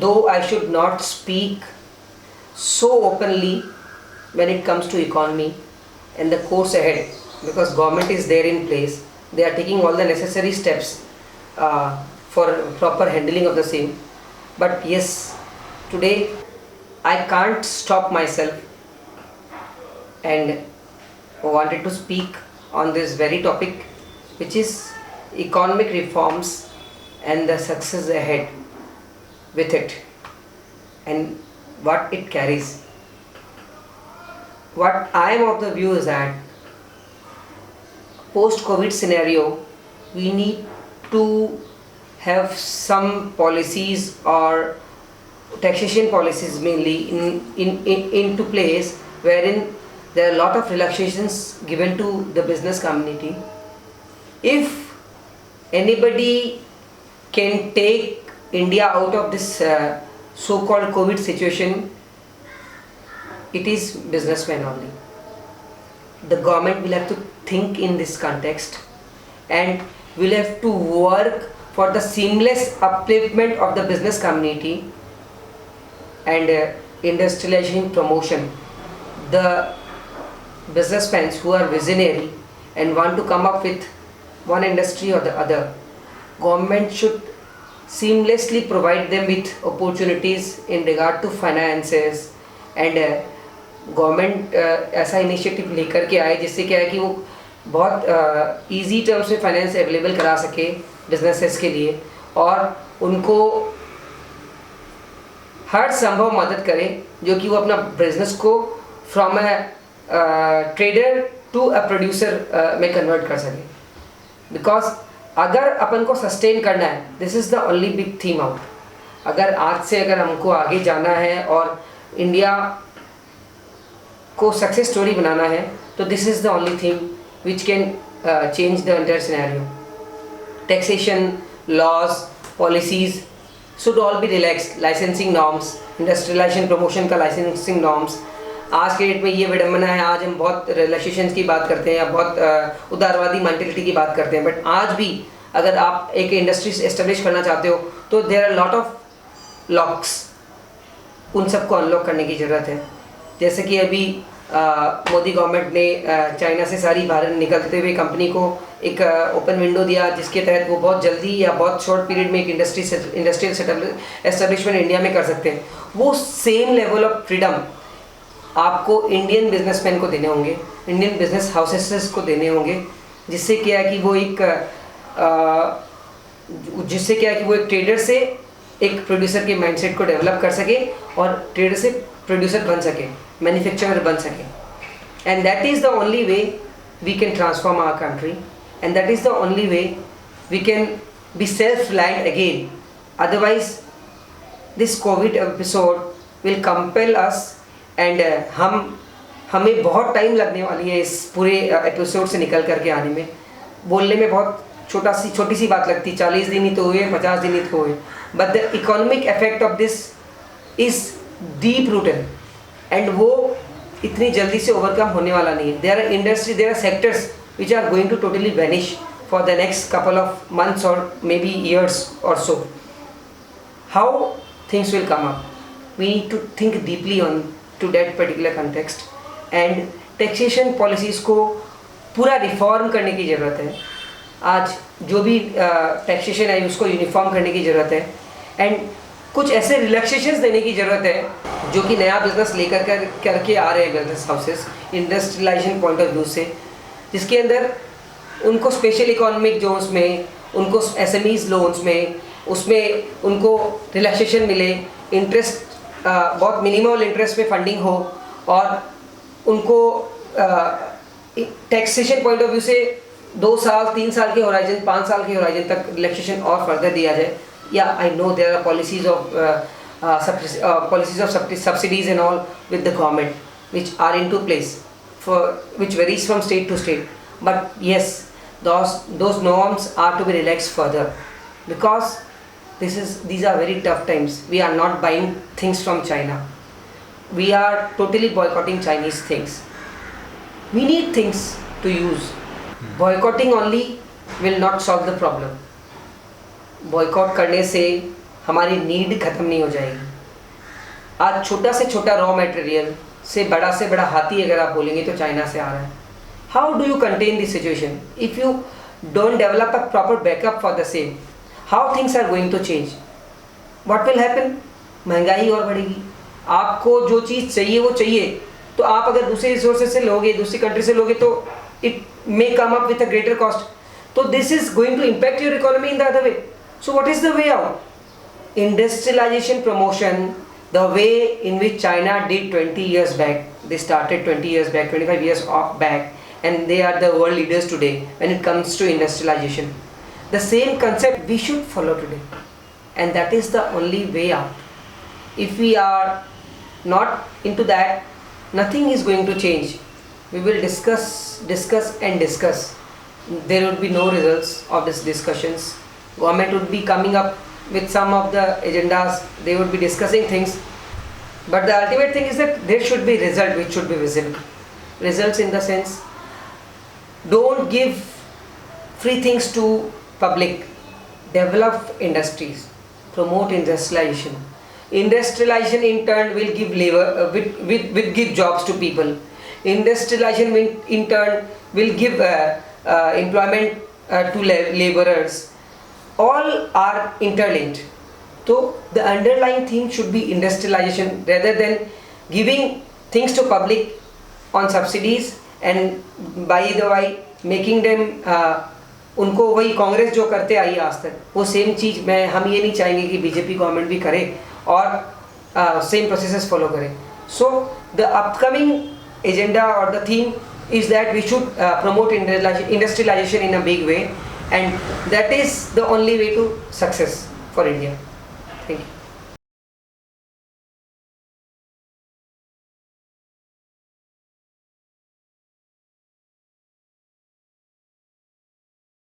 though I should not speak so openly when it comes to economy and the course ahead, because government is there in place, they are taking all the necessary steps for proper handling of the same. But yes, today I can't stop myself and wanted to speak on this very topic, which is economic reforms and the success ahead with it and what it carries. What I am of the view is that post-COVID scenario, we need to have some policies or taxation policies mainly into place, wherein there are a lot of relaxations given to the business community. If anybody can take India out of this so-called COVID situation, it is businessmen only. The government will have to think in this context and will have to work for the seamless upliftment of the business community and industrialization promotion. The businessmen who are visionary and want to come up with one industry or the other, government should seamlessly provide them with opportunities in regard to finances and government ऐसा initiative लेकर के आए जिससे क्या है कि वो बहुत इजी टर्म्स में फाइनेंस अवेलेबल करा सके बिजनेसेस के लिए और उनको हर संभव मदद करे जो कि वो अपना बिजनेस को from a trader to a producer में कन्वर्ट कर सके. बिकॉज अगर अपन को सस्टेन करना है, this is the only big theme out. अगर आज से अगर हमको आगे जाना है और इंडिया को सक्सेस स्टोरी बनाना है, तो this is the only thing which can change the entire scenario. Taxation laws policies should all be relaxed. Licensing norms, industrialization promotion का लाइसेंसिंग नॉर्म्स. आज के डेट में ये विडम्बना है, आज हम बहुत रिलैक्सेशन की बात करते हैं या बहुत उदारवादी मेंटेलिटी की बात करते हैं, बट आज भी अगर आप एक इंडस्ट्री एस्टेब्लिश करना चाहते हो तो there are lot of locks. उन सबको अनलॉक करने की ज़रूरत है. जैसे कि अभी मोदी गवर्नमेंट ने चाइना से सारी बाहर निकलते हुए कंपनी को एक ओपन विंडो दिया, जिसके तहत वो बहुत जल्दी या बहुत शॉर्ट पीरियड में एक इंडस्ट्रियल एस्टेब्लिशमेंट इंडिया में कर सकते हैं. वो सेम लेवल ऑफ फ्रीडम आपको इंडियन बिजनेसमैन को देने होंगे, इंडियन बिजनेस हाउसेस को देने होंगे, जिससे क्या है कि वो एक ट्रेडर से एक प्रोड्यूसर के माइंडसेट को डेवलप कर सके और ट्रेडर से प्रोड्यूसर बन सके, मैन्युफैक्चरर बन सके. And that is the only way we can transform our country and that is the only way we can be self reliant again. Otherwise this COVID episode will compel us and हमें बहुत time लगने वाली है इस पूरे episode से निकल करके आने में. बोलने में बहुत छोटी सी बात लगती, 40 दिन ही तो हुए, 50 दिन ही तो हुए, but the economic effect of this is deep rooted and वो इतनी जल्दी से ओवरकम होने वाला नहीं है. There are industry, there are sectors which are going to totally vanish for the next couple of months or maybe years or so. How things will come up, we need to think deeply on to that particular context and taxation policies को पूरा reform करने की ज़रूरत है. आज जो भी taxation है उसको यूनिफॉर्म करने की ज़रूरत है एंड कुछ ऐसे रिलैक्सेशंस देने की ज़रूरत है जो कि नया बिजनेस लेकर करके आ रहे हैं business houses industrialization point of view से, जिसके अंदर उनको स्पेशल इकोनॉमिक जोन्स में, उनको एसएमईज लोन्स में, उसमें उनको रिलैक्सेशन मिले, इंटरेस्ट बहुत मिनिमल इंटरेस्ट में फंडिंग हो और उनको टैक्सेशन पॉइंट ऑफ व्यू से 2 साल 3 साल के होराइजन 5 साल के होराइजन तक रिलैक्सेशन और फर्दर दिया जाए. या I know there are policies of subsidies and all with the government which are into place for which varies from state to state, but yes, those norms are to be relaxed further because these are very tough times. We are not buying things from China, we are totally boycotting Chinese things. We need things to use. Boycotting only will not solve the problem. Boycott करने से हमारी need खत्म नहीं हो जाएगी। आज छोटा से छोटा रॉ मटेरियल से बड़ा हाथी अगर आप बोलेंगे तो चाइना से आ रहा है। How do you contain this situation if you don't develop a proper backup for the same? How things are going to change? What will happen? महंगाई और बढ़ेगी। आपको जो चीज़ चाहिए वो चाहिए, तो आप अगर दूसरे रिसोर्सेज से लोगे, दूसरी कंट्री से लोगे, तो it may come up with a greater cost. तो this is going to impact your economy in the other way. So what is the way out? Industrialization promotion, the way in which China did 20 years back, they started 20 years back, 25 years back, and they are the world leaders today when it comes to industrialization. The same concept we should follow today, and that is the only way out. If we are not into that, nothing is going to change. We will discuss and discuss. There would be no results of these discussions. Government would be coming up with some of the agendas, they would be discussing things, but the ultimate thing is that there should be result which should be visible. Results in the sense, don't give free things to public, develop industries, promote industrialization. Industrialization in turn will give labor, will give jobs to people. Industrialization in turn will give employment to laborers. All are interlinked. So the underlying thing should be industrialization rather than giving things to public on subsidies and by the way making them उनको वही कांग्रेस जो करते आई आज तक वो same चीज़ हम ये नहीं चाहेंगे कि बीजेपी गवर्नमेंट भी करे और सेम प्रोसेसेस फॉलो करे. सो द अपकमिंग एजेंडा और the theme is that we should promote industrialization in a big way, and that is the only way to success for India. Thank you.